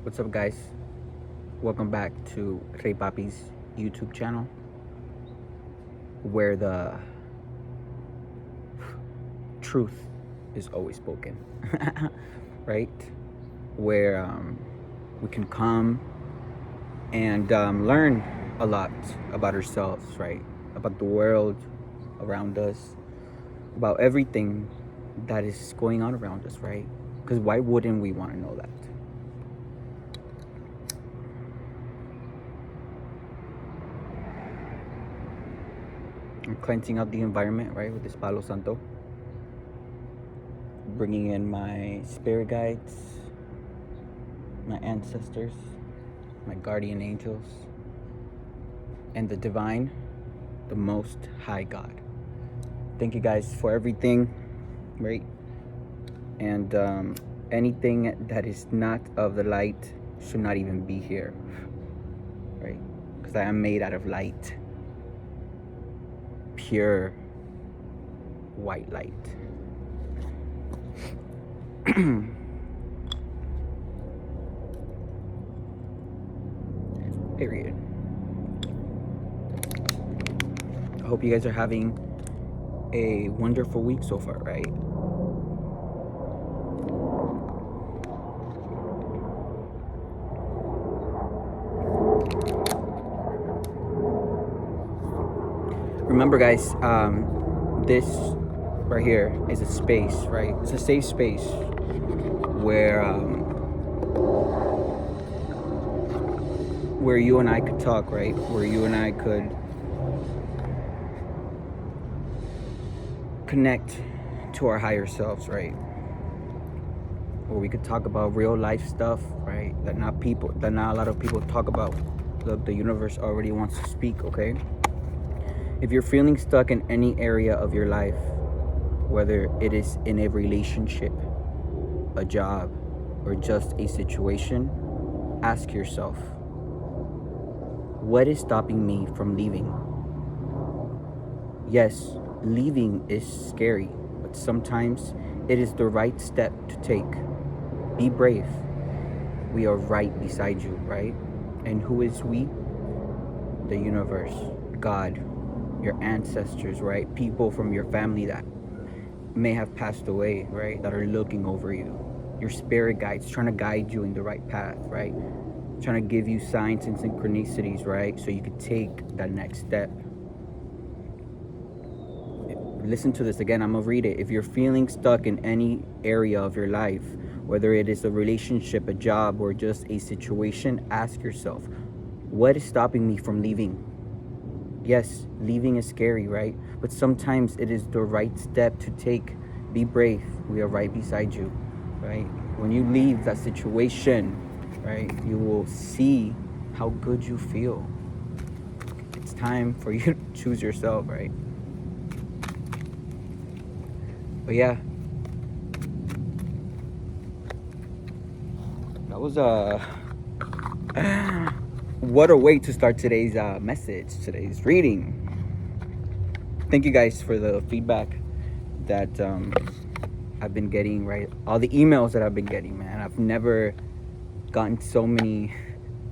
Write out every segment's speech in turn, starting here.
What's up, guys? Welcome back to Papi's YouTube channel, where the truth is always spoken, right? Where we can come and learn a lot about ourselves, right? About the world around us, about everything that is going on around us, right? Because why wouldn't we want to know that? I'm cleansing up the environment, right, with this Palo Santo. Bringing in my spirit guides, my ancestors, my guardian angels, and the divine, the most high God. Thank you guys for everything, right? And anything that is not of the light should not even be here, right? Because I am made out of light, pure white light. Period. I hope you guys are having a wonderful week so far, right? Remember, guys, this right here is a space, right? It's a safe space where you and I could talk, right? Where you and I could connect to our higher selves, right? Where we could talk about real life stuff, right? That not a lot of people talk about. Look, the universe already wants to speak, okay? If you're feeling stuck in any area of your life, whether it is in a relationship, a job, or just a situation, ask yourself, what is stopping me from leaving? Yes, leaving is scary, but sometimes it is the right step to take. Be brave. We are right beside you, right? And who is we? The universe, God, your ancestors, right? People from your family that may have passed away, right? That are looking over you. Your spirit guides trying to guide you in the right path, right? Trying to give you signs and synchronicities, right? So you could take that next step. Listen to this again. I'm gonna read it. If you're feeling stuck in any area of your life, whether it is a relationship, a job, or just a situation, ask yourself, what is stopping me from leaving? Yes, leaving is scary, right? But sometimes it is the right step to take. Be brave. We are right beside you, right? When you leave that situation, right, you will see how good you feel. It's time for you to choose yourself, right? But yeah, that was what a way to start today's message, today's reading. Thank you guys for the feedback that I've been getting, right? All the emails that I've been getting, man. I've never gotten so many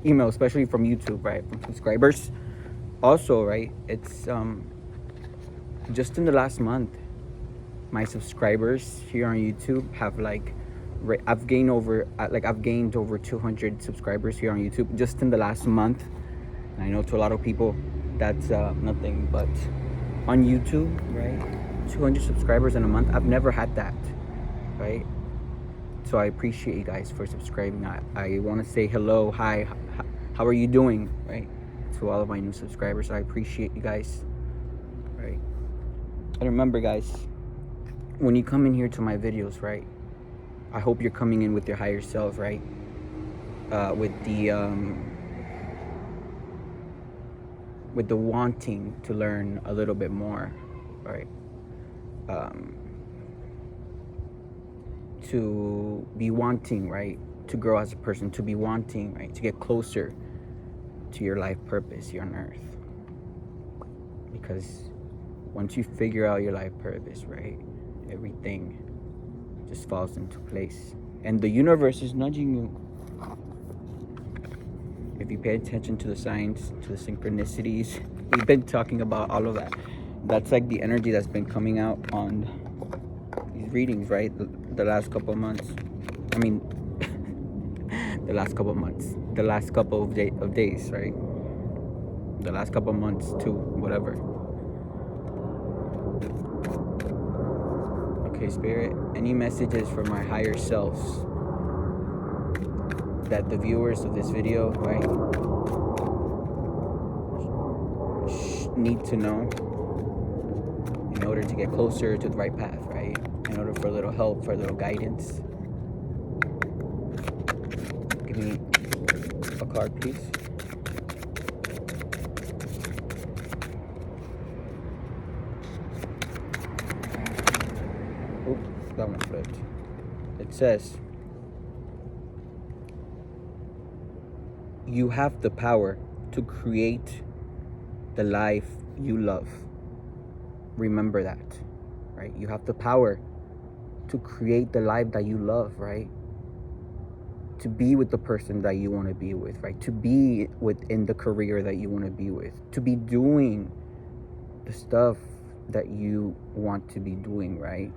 emails, especially from YouTube, right? From subscribers. Also, right? It's just in the last month, my subscribers here on YouTube have I've gained over 200 subscribers here on YouTube just in the last month. And I know to a lot of people that's nothing, but on YouTube, right, 200 subscribers in a month, I've never had that, right? So I appreciate you guys for subscribing. I want to say hello, hi, how are you doing, right, to all of my new subscribers. I appreciate you guys, right? And remember, guys, when you come in here to my videos, right, I hope you're coming in with your higher self, right? With the wanting to learn a little bit more, right? To be wanting, right, to grow as a person, to be wanting, right, to get closer to your life purpose here on earth. Because once you figure out your life purpose, right, everything just falls into place. And the universe is nudging you. if you pay attention to the signs, to the synchronicities, we've been talking about all of that. That's like the energy that's been coming out on these readings, right? The last couple of months. I mean, the last couple of months. The last couple of days, right? The last couple of months too, whatever. Okay, Spirit, any messages from our higher selves that the viewers of this video, right, need to know in order to get closer to the right path, right? In order for a little help, for a little guidance. Give me a card, please. Oh, that one flipped. It says, you have the power to create the life you love. Remember that, right? You have the power to create the life that you love, right? To be with the person that you want to be with, right? To be within the career that you want to be with. To be doing the stuff that you want to be doing, right?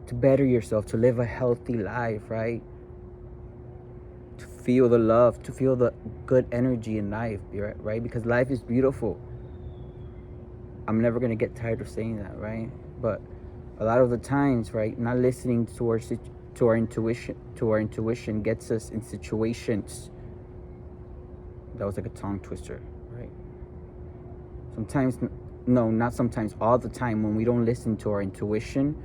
To better yourself, to live a healthy life, right? To feel the love, to feel the good energy in life, right? Because life is beautiful. I'm never going to get tired of saying that, right? But a lot of the times, right, not listening to our intuition gets us in situations. That was like a tongue twister, right? Sometimes, no, not sometimes, all the time, when we don't listen to our intuition,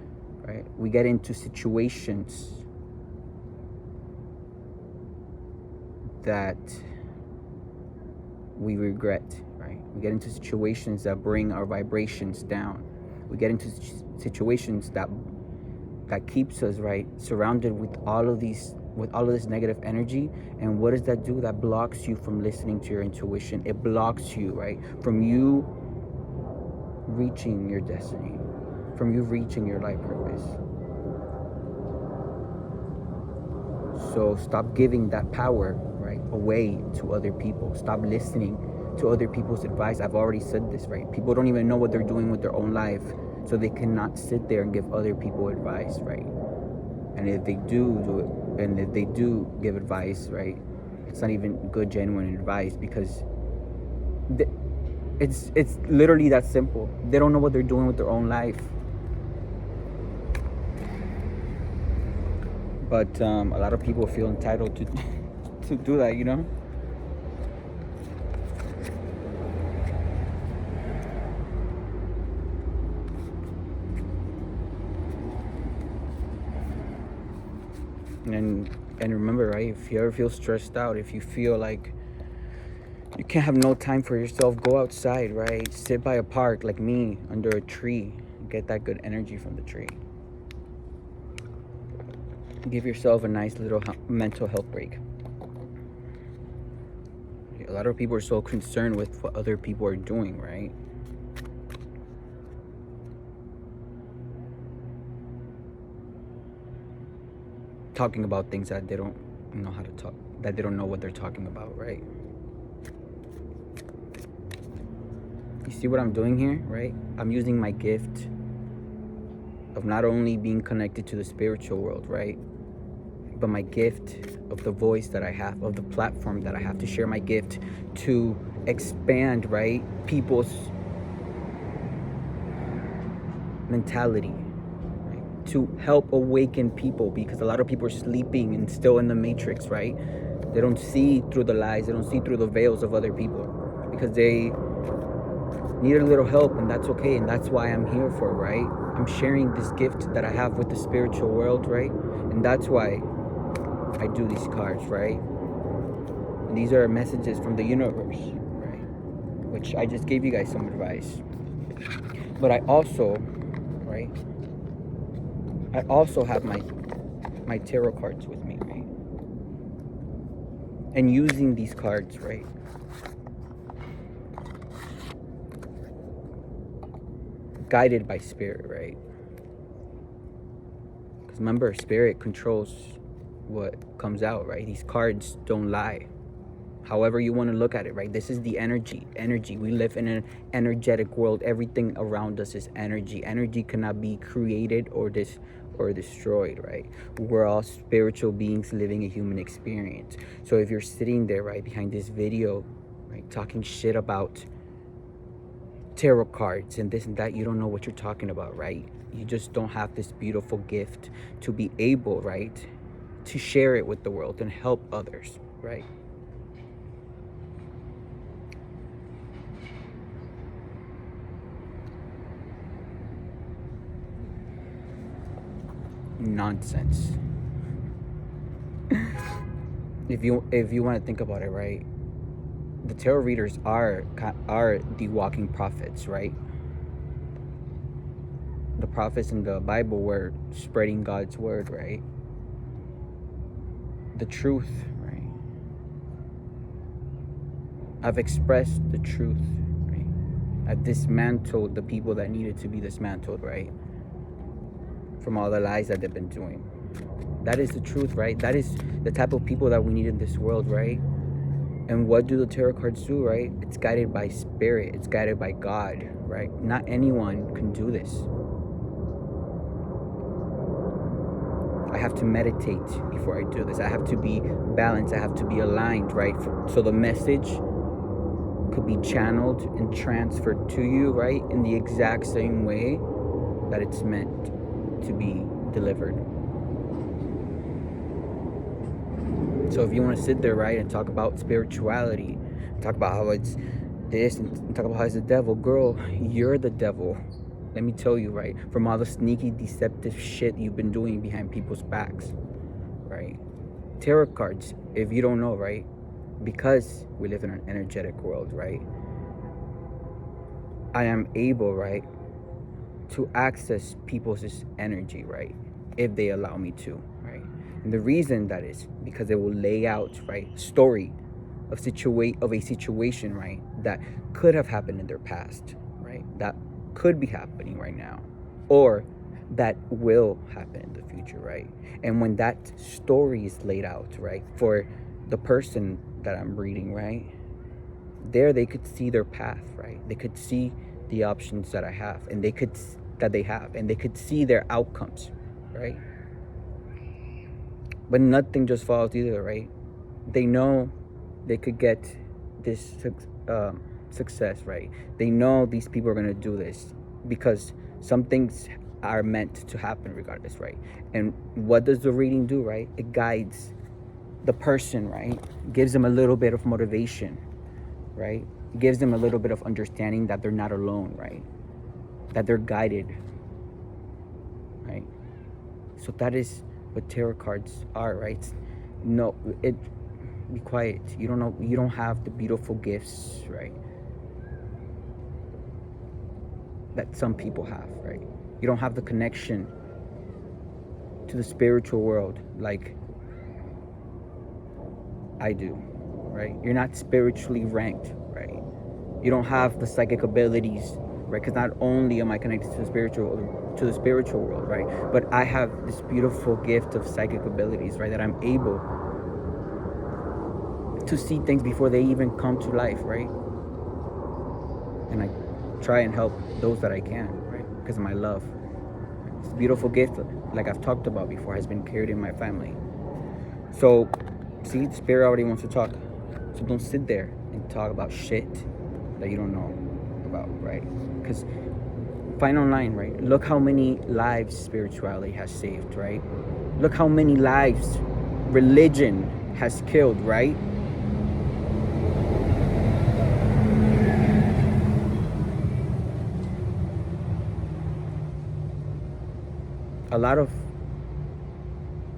right, we get into situations that we regret, right? We get into situations that bring our vibrations down. We get into situations that keeps us, right, surrounded with all of this negative energy. And what does that do? That blocks you from listening to your intuition. It blocks you, right, from you reaching your destiny, from you reaching your life purpose. So stop giving that power, right, away to other people. Stop listening to other people's advice. I've already said this, right? People don't even know what they're doing with their own life, so they cannot sit there and give other people advice, right? And if they do give advice, right, it's not even good, genuine advice, because it's literally that simple. They don't know what they're doing with their own life. But a lot of people feel entitled to do that, you know? And remember, right, if you ever feel stressed out, if you feel like you can't have no time for yourself, go outside, right? Sit by a park like me, under a tree. Get that good energy from the tree. Give yourself a nice little mental health break. A lot of people are so concerned with what other people are doing, right? Talking about things that they don't know how to talk, that they don't know what they're talking about, right? You see what I'm doing here, right? I'm using my gift of not only being connected to the spiritual world, right, but my gift of the voice that I have, of the platform that I have to share my gift, to expand, right, people's mentality, right, to help awaken people, because a lot of people are sleeping and still in the matrix, right? They don't see through the lies, they don't see through the veils of other people, because they need a little help, and that's okay, and that's why I'm here for, right? I'm sharing this gift that I have with the spiritual world, right? And that's why I do these cards, right? And these are messages from the universe, right? Which I just gave you guys some advice. But I also, right, I also have my tarot cards with me, right? And using these cards, right, guided by spirit, right? Because remember, spirit controls what comes out, right? These cards don't lie. however you want to look at it, right? This is the energy. We live in an energetic world. Everything around us is energy cannot be created or destroyed, right? We're all spiritual beings living a human experience. So if you're sitting there, right, behind this video, right, talking shit about tarot cards and this and that, you don't know what you're talking about, right? You just don't have this beautiful gift to be able, right, to share it with the world and help others, right? Nonsense. If you want to think about it, right, the tarot readers are the walking prophets, right? The prophets in the Bible were spreading God's word, right? The truth, right? I've expressed the truth, right? I've dismantled the people that needed to be dismantled, right? From all the lies that they've been doing. That is the truth, right? That is the type of people that we need in this world, right? And what do the tarot cards do, right? It's guided by spirit. It's guided by God, right? Not anyone can do this. I have to meditate before I do this. I have to be balanced. I have to be aligned, right? So the message could be channeled and transferred to you, right? In the exact same way that it's meant to be delivered. So if you want to sit there, right, and talk about spirituality, talk about how it's this, and talk about how it's the devil, girl, you're the devil. Let me tell you, right, from all the sneaky, deceptive shit you've been doing behind people's backs, right? Tarot cards, if you don't know, right, because we live in an energetic world, right, I am able, right, to access people's energy, right, if they allow me to, right? And the reason that is because it will lay out, right, story of a situation, right, that could have happened in their past, right, that could be happening right now, or that will happen in the future, right? And when that story is laid out, right, for the person that I'm reading, right, there they could see their path, right? They could see the options that I have, and they could see their outcomes, right? But nothing just falls either, right? They know they could get this success, right? They know these people are going to do this because some things are meant to happen regardless, right? And what does the reading do, right? It guides the person, right? Gives them a little bit of motivation, right? Gives them a little bit of understanding that they're not alone, right? That they're guided, right? So that is what tarot cards are, right? No, be quiet. You don't know. You don't have the beautiful gifts, right, that some people have, right? You don't have the connection to the spiritual world like I do, right? You're not spiritually ranked, right? You don't have the psychic abilities, right? Because not only am I connected to the spiritual world, right, but I have this beautiful gift of psychic abilities, right, that I'm able to see things before they even come to life, right? And I try and help those that I can, right, because of my love. This beautiful gift, like I've talked about before, has been carried in my family. So see, the spirit already wants to talk. So don't sit there and talk about shit that you don't know about, right? Because final line, right? Look how many lives spirituality has saved, right? Look how many lives religion has killed, right? A lot of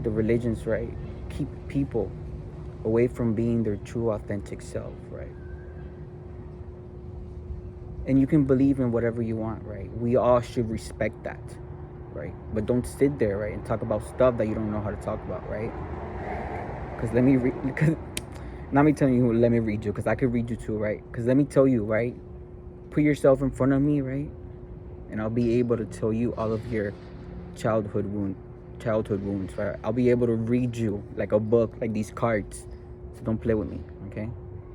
the religions, right, keep people away from being their true authentic self, right? And you can believe in whatever you want, right? We all should respect that, right? But don't sit there, right, and talk about stuff that you don't know how to talk about, right? Because not me telling you, let me read you, because I could read you too, right? Because let me tell you, right, put yourself in front of me, right, and I'll be able to tell you all of your childhood wounds, right? I'll be able to read you like a book, like these cards. So don't play with me, okay?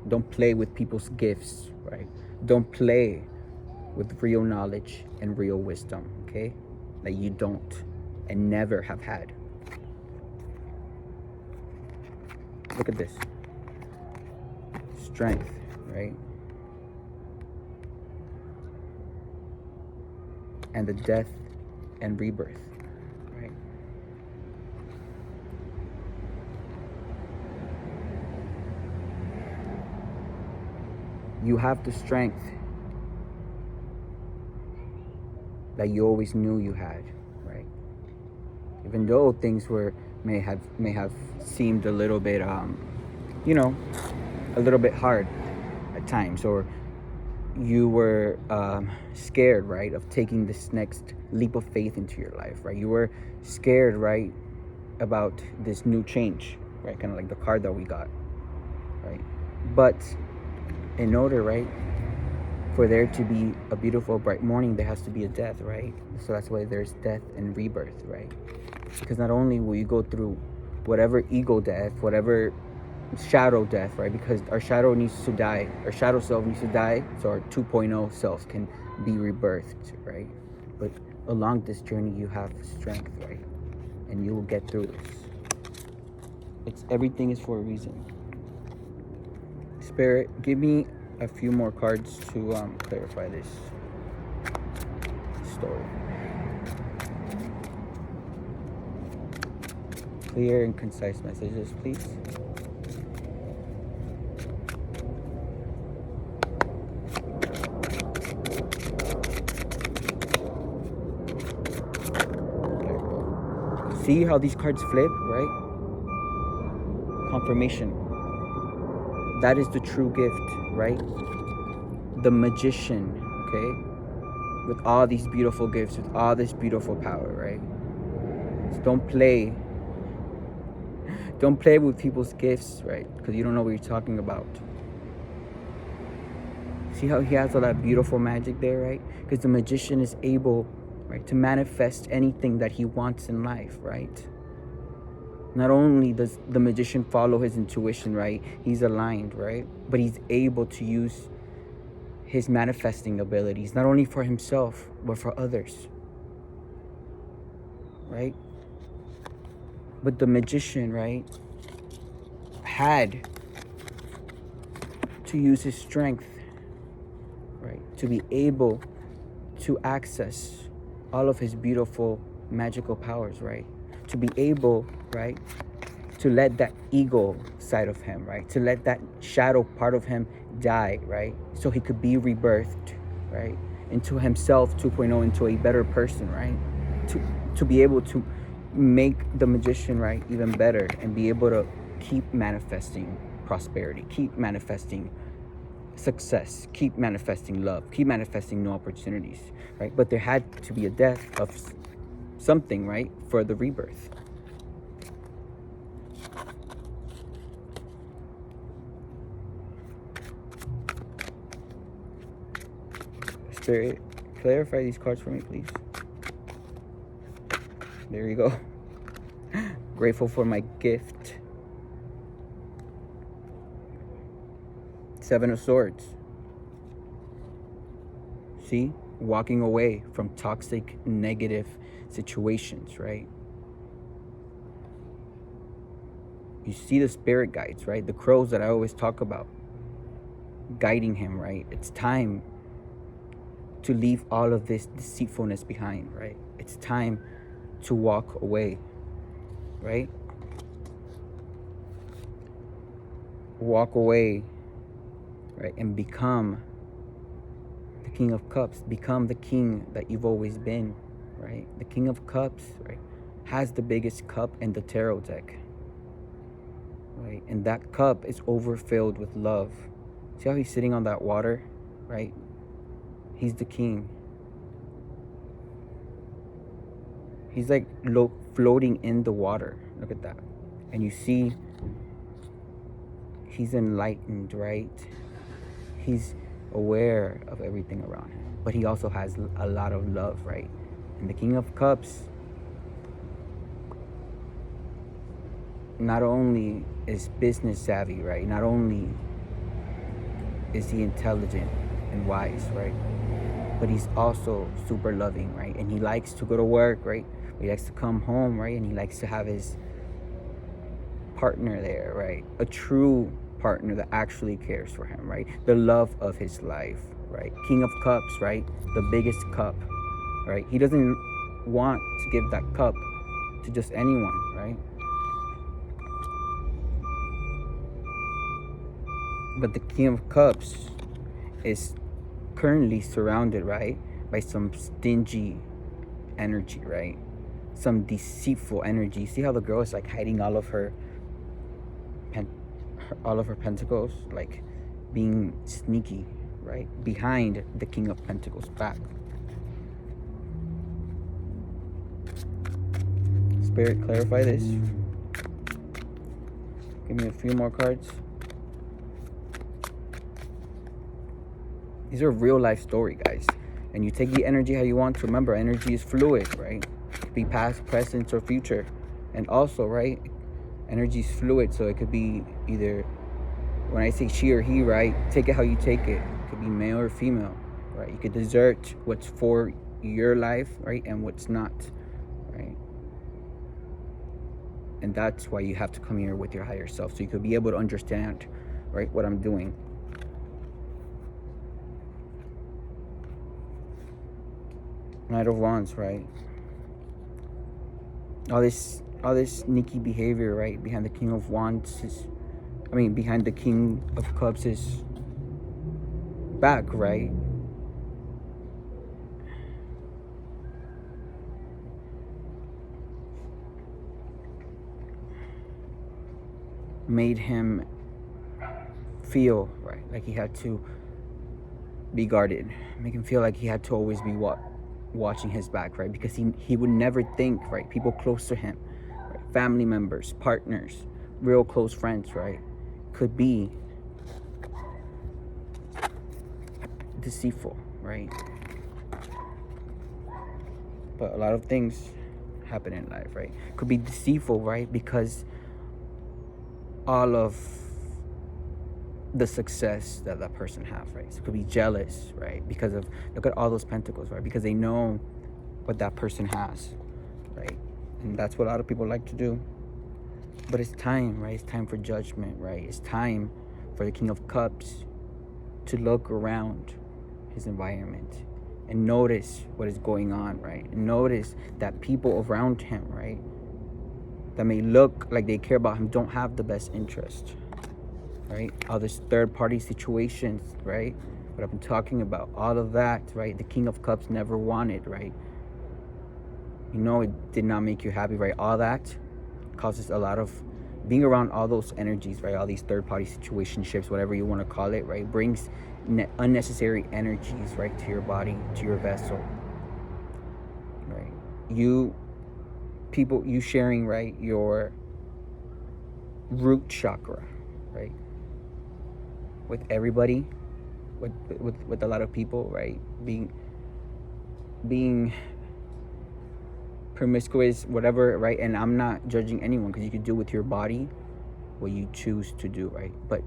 Don't play with people's gifts, right? Don't play with real knowledge and real wisdom, okay? That you don't and never have had. Look at this. Strength, right? And the death and rebirth, right? You have the strength that you always knew you had, right? Even though things may have seemed a little bit a little bit hard at times, or you were scared, right, of taking this next leap of faith into your life, right? You were scared, right, about this new change, right? Kind of like the card that we got, right? But in order, right, for there to be a beautiful, bright morning, there has to be a death, right? So that's why there's death and rebirth, right? Because not only will you go through whatever ego death, whatever shadow death, right? Because our shadow needs to die, our shadow self needs to die, so our 2.0 self can be rebirthed, right? But along this journey, you have strength, right? And you will get through this. Everything is for a reason. Spirit, give me a few more cards to clarify this story. Clear and concise messages, please. See how these cards flip, right? Confirmation. That is the true gift, right? The magician, okay? With all these beautiful gifts, with all this beautiful power, right? So don't play with people's gifts, right? Because you don't know what you're talking about. See how he has all that beautiful magic there, right? Because the magician is able, right, to manifest anything that he wants in life, right? Not only does the magician follow his intuition, right? He's aligned, right? But he's able to use his manifesting abilities, not only for himself, but for others, right? But the magician, right, had to use his strength, right, to be able to access all of his beautiful magical powers, right? To be able, right, to let that ego side of him, right, to let that shadow part of him die, right, so he could be rebirthed, right, into himself 2.0, into a better person, right, to be able to make the magician, right, even better, and be able to keep manifesting prosperity, keep manifesting success, keep manifesting love, keep manifesting new opportunities, right? But there had to be a death of something, right, for the rebirth. Spirit, clarify these cards for me, please. There you go. Grateful for my gift. 7 of Swords. See? Walking away from toxic, negative situations, right? You see the spirit guides, right? The crows that I always talk about, guiding him, right? It's time to leave all of this deceitfulness behind, right? It's time to walk away, right? Walk away, right? And become the King of Cups. Become the king that you've always been, right? The King of Cups, right, has the biggest cup in the tarot deck, right? And that cup is overfilled with love. See how he's sitting on that water, right? He's the king. He's like floating in the water. Look at that. And you see he's enlightened, right? He's aware of everything around him. But he also has a lot of love, right? And the King of Cups not only is business savvy, right? Not only is he intelligent and wise, right? But he's also super loving, right? And he likes to go to work, right? He likes to come home, right? And he likes to have his partner there, right? A true partner that actually cares for him, right? The love of his life, right? King of Cups, right? The biggest cup, right? He doesn't want to give that cup to just anyone, right? But the King of Cups is currently surrounded, right, by some stingy energy, right? Some deceitful energy. See how the girl is like hiding all of her pentacles, like being sneaky, right, behind the King of Pentacles back. Spirit, clarify this. Give me a few more cards. These are real life story, guys. And you take the energy how you want to. Remember, energy is fluid, right? It could be past, present, or future. And also, right, energy is fluid, so it could be either, when I say she or he, right, take it how you take it. It could be male or female, right? You could desert what's for your life, right, and what's not, right? And that's why you have to come here with your higher self, so you could be able to understand, right, what I'm doing. Knight of Wands, right? All this sneaky behavior, right, behind the King of Wands is, behind the King of Cups is back, right? Made him feel, right, like he had to be guarded. Make him feel like he had to always be watching his back, right? Because he would never think, right, people close to him, right, family members, partners, real close friends, right, could be deceitful, right? But a lot of things happen in life, right? Could be deceitful, right? Because all of the success that that person has, right? So it could be jealous, right? Because of, look at all those pentacles, right? Because they know what that person has, right? And that's what a lot of people like to do. But it's time, right? It's time for judgment, right? It's time for the King of Cups to look around his environment and notice what is going on, right? And notice that people around him, right, that may look like they care about him don't have the best interest, right? All this third-party situations, right? What I've been talking about, all of that, right? The King of Cups never wanted, right? You know, it did not make you happy, right? All that causes a lot of being around all those energies, right? All these third-party situationships, whatever you want to call it, right? Brings unnecessary energies, right, to your body, to your vessel, right? You sharing, right, your root chakra, right, with everybody, with a lot of people, right, being promiscuous, whatever, right? And I'm not judging anyone, because you can do with your body what you choose to do, right? But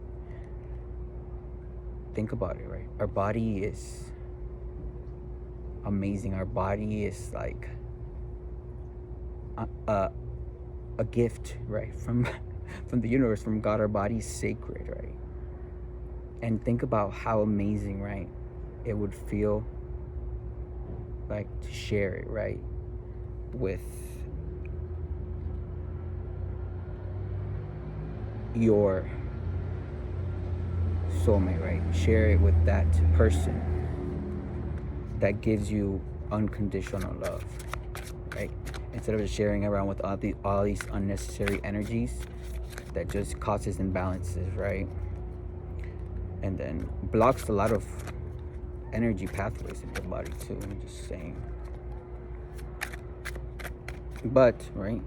think about it, right? Our body is amazing. Our body is like a gift, right, from the universe, from God. Our body is sacred, right? And think about how amazing, right, it would feel like to share it, right, with your soulmate, right? Share it with that person that gives you unconditional love, right? Instead of just sharing around with all these unnecessary energies that just causes imbalances, right? And then blocks a lot of energy pathways in your body too. I'm just saying. But, right,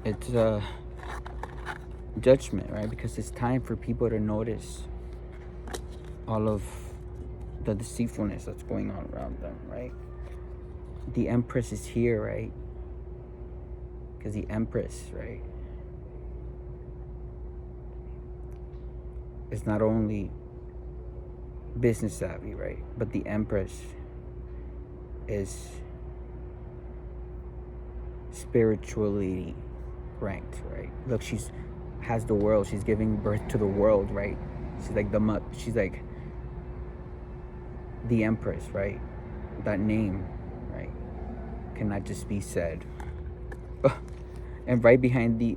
it's judgment, right? Because it's time for people to notice all of the deceitfulness that's going on around them, right? The Empress is here, right? Because the Empress, right, is not only business savvy, right? But the Empress is spiritually ranked, right? Look, she's has the world. She's giving birth to the world, right? She's like she's like the Empress, right? That name, right, cannot just be said. And right behind the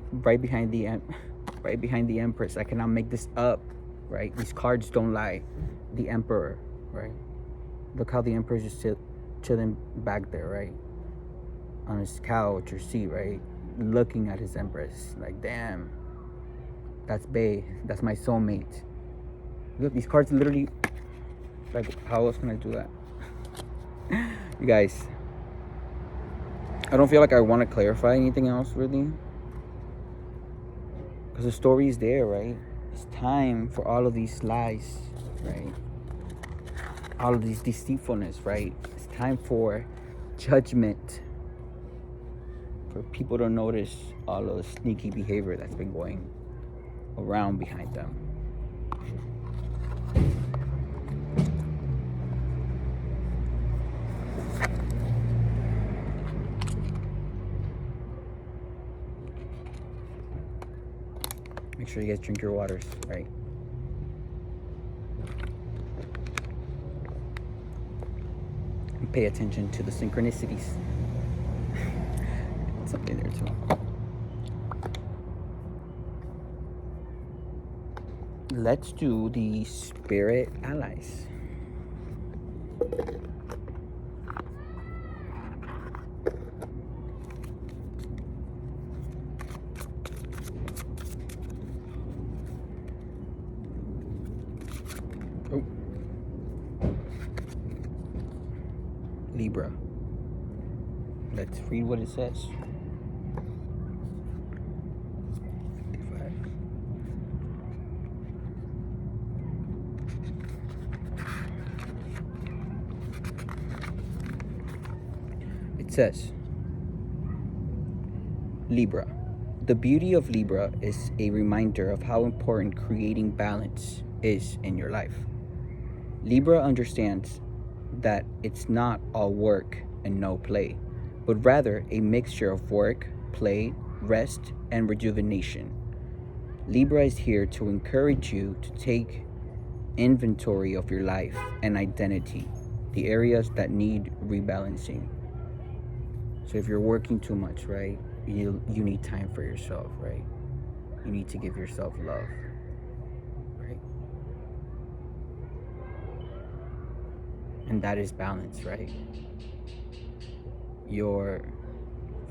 Empress, I cannot make this up, right? These cards don't lie. The Emperor, right? Look how the Emperor is just chilling back there, right, on his couch or seat, right, looking at his Empress, like, damn, that's bae, that's my soulmate. Look, these cards literally, like, how else can I do that? You guys, I don't feel like I want to clarify anything else, really, because the story is there, right? It's time for all of these lies, right? All of these deceitfulness, right? It's time for judgment, for people to notice all of the sneaky behavior that's been going around behind them. Make sure you guys drink your waters, right? And pay attention to the synchronicities. Something there too. Let's do the spirit allies. Oh. Libra. Let's read what it says. It says, Libra. The beauty of Libra is a reminder of how important creating balance is in your life. Libra understands that it's not all work and no play, but rather a mixture of work, play, rest, and rejuvenation. Libra is here to encourage you to take inventory of your life and identity, the areas that need rebalancing. So if you're working too much, right, you need time for yourself, right? You need to give yourself love, right? And that is balance, right? Your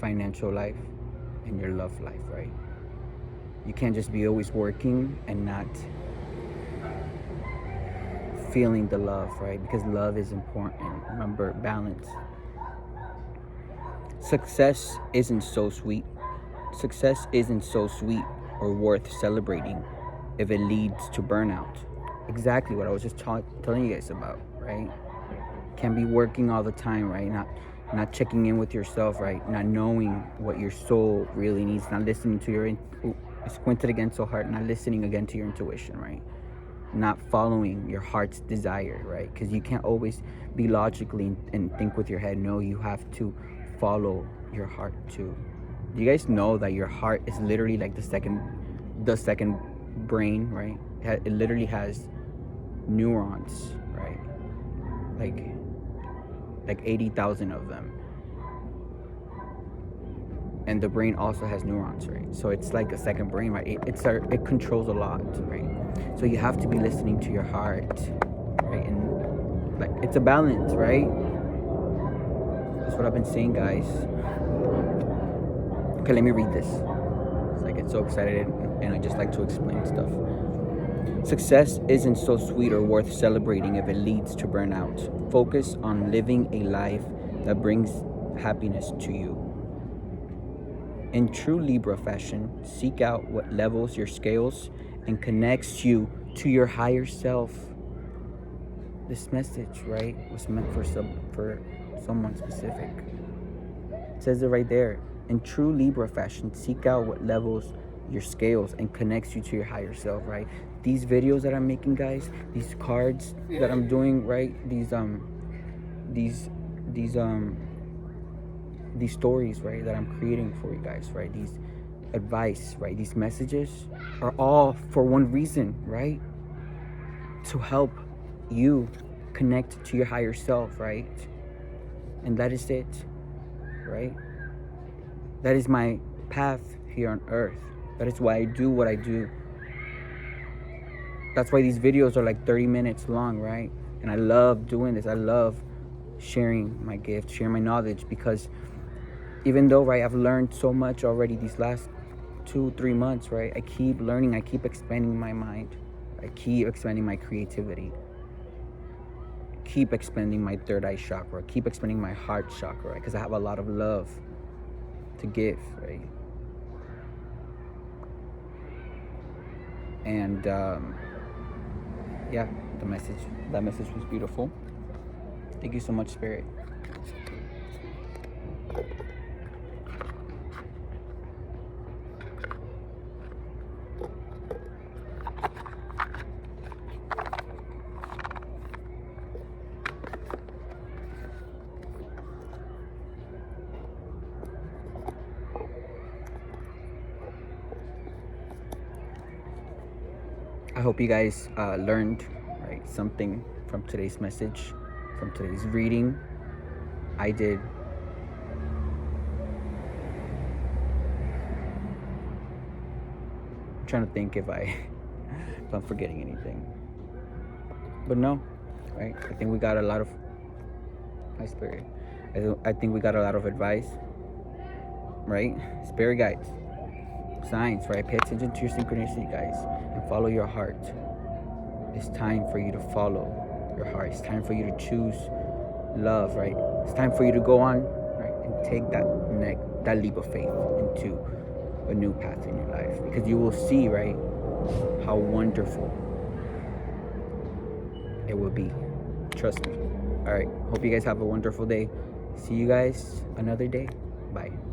financial life and your love life, right? You can't just be always working and not feeling the love, right? Because love is important. Remember, balance. Success isn't so sweet. Success isn't so sweet or worth celebrating if it leads to burnout. Exactly what I was just telling you guys about, right? Can't be working all the time, right? Not checking in with yourself, right? Not knowing what your soul really needs. Not listening to your I squinted again so hard. Not listening again to your intuition, right? Not following your heart's desire, right? Because you can't always be logically and think with your head. No, you have to follow your heart too. Do you guys know that your heart is literally like the second brain, right? It literally has neurons, right? Like 80,000 of them. And the brain also has neurons, right? So it's like a second brain, right? It controls a lot, right? So you have to be listening to your heart, right? And like, it's a balance, right? That's what I've been saying, guys. Okay, let me read this. It's like, I get so excited and I just like to explain stuff. Success isn't so sweet or worth celebrating if it leads to burnout. Focus on living a life that brings happiness to you. In true Libra fashion, seek out what levels your scales and connects you to your higher self. This message, right, was meant for someone specific. It says it right there. In true Libra fashion, seek out what levels your scales and connects you to your higher self, right? these videos that I'm making, guys, these cards that I'm doing, right? These stories, right, that I'm creating for you guys, right? These advice, right? These messages are all for one reason, right? To help you connect to your higher self, right? And that is it, right? That is my path here on earth. That is why I do what I do. That's why these videos are like 30 minutes long, right? And I love doing this. I love sharing my gift, sharing my knowledge, because even though, right, I've learned so much already these last 2-3 months, right? I keep learning. I keep expanding my mind. I keep expanding my creativity. Keep expanding my third eye chakra. Keep expanding my heart chakra, right? Because I have a lot of love to give, right? And yeah, that message was beautiful. Thank you so much, Spirit. I hope you guys learned, right, something from today's message, from today's reading. I did. I'm trying to think if I'm forgetting anything. But no, right? I think we got a lot of my spirit. I think we got a lot of advice, right? Spirit guides, signs, right? Pay attention to your synchronicity, guys, and follow your heart. It's time for you to follow your heart. It's time for you to choose love, right? It's time for you to go on, right, and take that leap of faith into a new path in your life, because you will see, right, how wonderful it will be. Trust me. All right. Hope you guys have a wonderful day. See you guys another day.